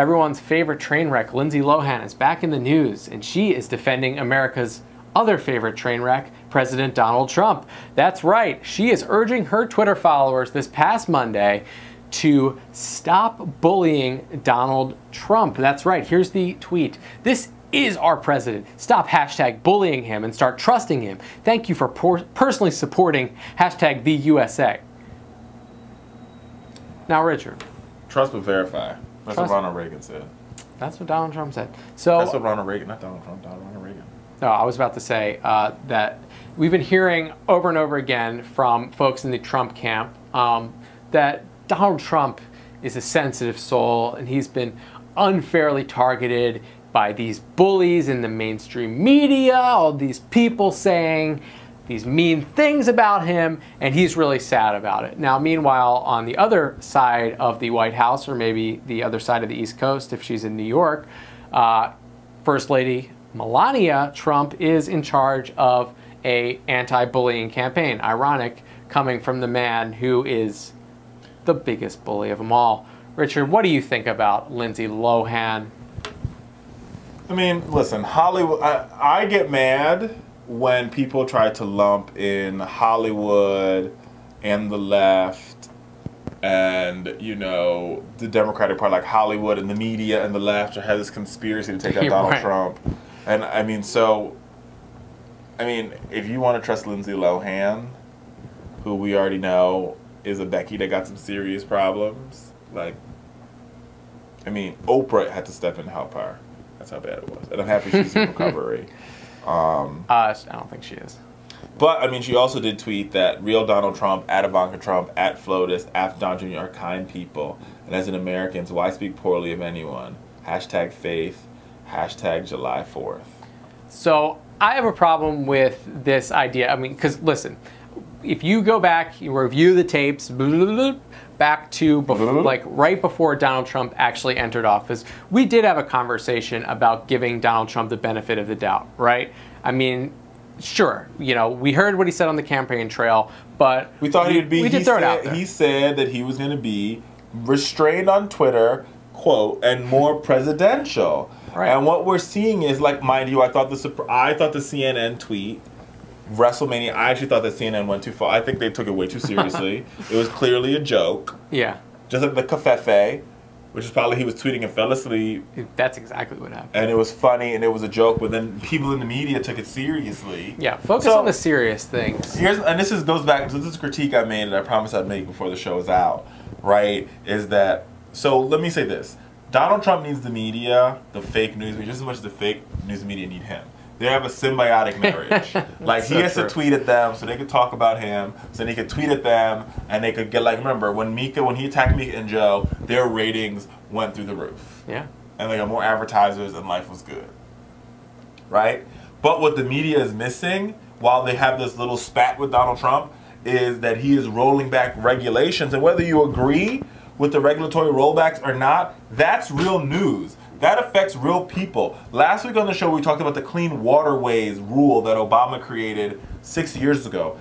Everyone's favorite train wreck, Lindsay Lohan, is back in the news, and she is defending America's other favorite train wreck, President Donald Trump. That's right, she is urging her Twitter followers this past Monday to stop bullying Donald Trump. That's right, here's the tweet. "This is our president. Stop hashtag bullying him and start trusting him. Thank you for personally supporting hashtag the USA." Now, Richard. Trust but verify. That's what Ronald Reagan said. That's what Donald Trump said. So that's what Ronald Reagan, not Donald Trump, Ronald Reagan. No, I was about to say that we've been hearing over and over again from folks in the Trump camp that Donald Trump is a sensitive soul and he's been unfairly targeted by these bullies in the mainstream media, all these people saying these mean things about him, and he's really sad about it. Now, meanwhile, on the other side of the White House, or maybe the other side of the East Coast if she's in New York, First Lady Melania Trump is in charge of an anti-bullying campaign. Ironic, coming from the man who is the biggest bully of them all. Richard, what do you think about Lindsay Lohan? I mean, listen, Hollywood, I get mad when people try to lump in Hollywood and the left and, you know, the Democratic Party, like Hollywood and the media and the left has this conspiracy to take out Donald Trump. And I mean, if you want to trust Lindsay Lohan, who we already know is a Becky that got some serious problems, like, I mean, Oprah had to step in to help her. That's how bad it was. And I'm happy she's in recovery. I don't think she is. But, I mean, she also did tweet that real Donald Trump, at Ivanka Trump, at FLOTUS, at Don Jr. are kind people. And as an American, why speak poorly of anyone? Hashtag faith, hashtag July 4th. So, I have a problem with this idea. I mean, because, listen, if you go back, you review the tapes, back to like right before Donald Trump actually entered office, we did have a conversation about giving Donald Trump the benefit of the doubt, right? I mean, sure, you know, we heard what he said on the campaign trail, but we thought he'd be. We did throw it out there. He said that he was going to be restrained on Twitter, quote, and more presidential. Right. And what we're seeing is, like, mind you, I thought the CNN tweet, WrestleMania, I actually thought that CNN went too far. I think they took it way too seriously. It was clearly a joke. Yeah. Just like the cafefe, which is probably he was tweeting and fell asleep. That's exactly what happened. And it was funny and it was a joke, but then people in the media took it seriously. Yeah, focus on the serious things. Goes back to this critique I made, and I promised I'd make before the show is out, right? Is that, so let me say this. Donald Trump needs the media, the fake news media, just as much as the fake news media need him. They have a symbiotic marriage. Like, he has to tweet at them so they could talk about him, so then he could tweet at them, and they could get, like, remember, when he attacked Mika and Joe, their ratings went through the roof. Yeah. And they got more advertisers, and life was good. Right? But what the media is missing, while they have this little spat with Donald Trump, is that he is rolling back regulations, and whether you agree with the regulatory rollbacks or not, that's real news. That affects real people. Last week on the show, we talked about the Clean Waterways rule that Obama created 6 years ago.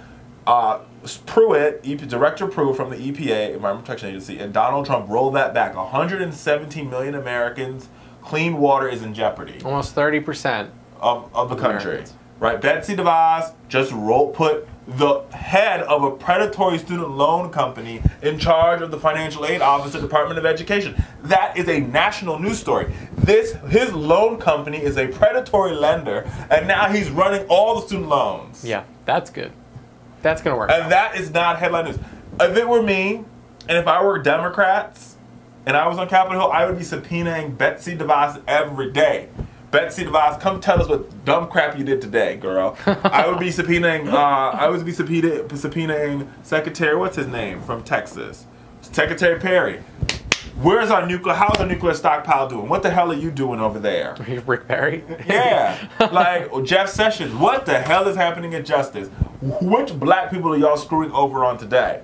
Pruitt, Director Pruitt from the EPA, Environmental Protection Agency, and Donald Trump rolled that back. 117 million Americans, clean water is in jeopardy. Almost 30% of the country. Right? Betsy DeVos just put the head of a predatory student loan company in charge of the financial aid office at the Department of Education. That is a national news story. His loan company is a predatory lender, and now he's running all the student loans. Yeah, that's good. That's going to work. And that is not headline news. If it were me, and if I were Democrats, and I was on Capitol Hill, I would be subpoenaing Betsy DeVos every day. Betsy DeVos, come tell us what dumb crap you did today, girl. I would be subpoenaing. Subpoenaing Secretary, what's his name, from Texas, Secretary Perry. How's our nuclear stockpile doing? What the hell are you doing over there? Rick Perry? Yeah. Like, Jeff Sessions, what the hell is happening at Justice? Which black people are y'all screwing over on today?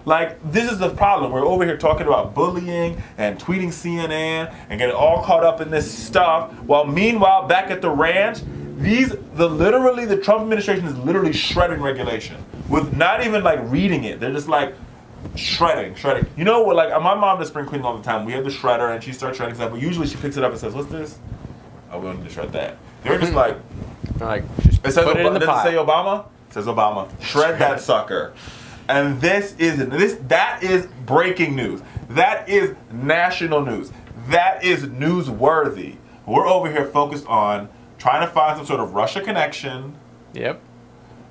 Like, this is the problem. We're over here talking about bullying and tweeting CNN and getting all caught up in this stuff, while meanwhile, back at the ranch, the Trump administration is literally shredding regulation with not even like reading it. They're just like, Shredding. You know what? Like my mom does spring cleaning all the time. We have the shredder, and she starts shredding stuff. But usually she picks it up and says, "What's this?" Oh, we don't need to shred that. They're just like, just it says, put it in the pot. Does it say Obama? It says Obama. Shred that sucker. And that is breaking news. That is national news. That is newsworthy. We're over here focused on trying to find some sort of Russia connection. Yep.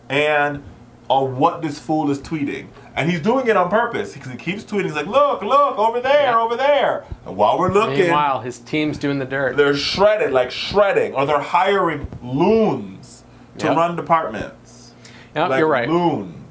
And on what this fool is tweeting. And he's doing it on purpose because he keeps tweeting. He's like, look, over there, over there. And while we're looking... Meanwhile, his team's doing the dirt. They're shredding. Or they're hiring loons to run departments. Yep, you're right. Loons.